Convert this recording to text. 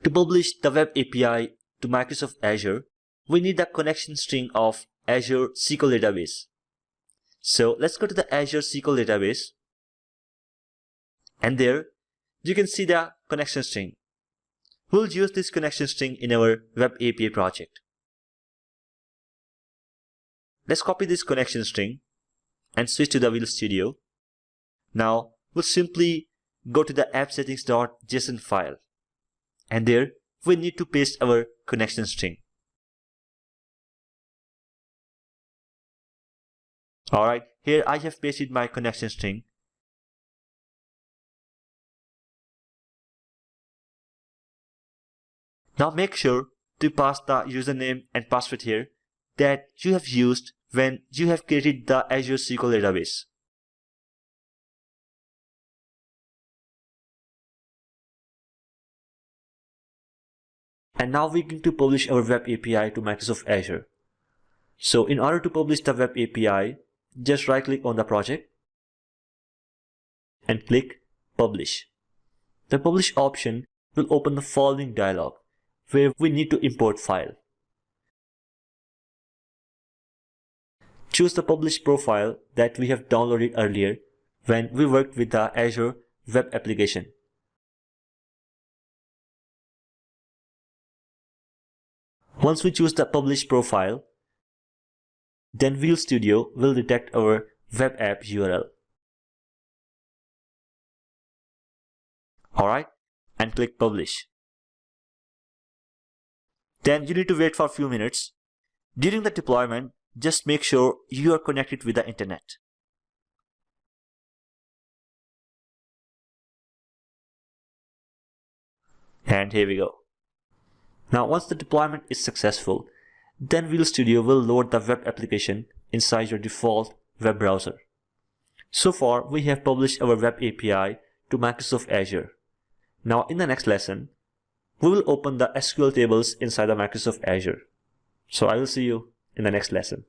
To publish the web API to Microsoft Azure, we need the connection string of Azure SQL database. So let's go to the Azure SQL database, and there you can see the connection string. We'll use this connection string in our web API project. Let's copy this connection string and switch to the Visual Studio. Now we'll simply go to the app settings.json file, and there we need to paste our connection string. Alright, here I have pasted my connection string. Now make sure to pass the username and password here that you have used when you have created the Azure SQL database. And now we're going to publish our web API to Microsoft Azure. So in order to publish the web API, just right click on the project and click Publish. The Publish option will open the following dialog where we need to import file. Choose the published profile that we have downloaded earlier when we worked with the Azure web application. Once we choose the published profile, then Visual Studio will detect our web app URL. Alright, and click Publish. Then you need to wait for a few minutes. During the deployment, just make sure you are connected with the internet. And here we go. Now once the deployment is successful, then Visual Studio will load the web application inside your default web browser. So far, we have published our web API to Microsoft Azure. Now in the next lesson, we will open the SQL tables inside the Microsoft Azure. So I will see you in the next lesson.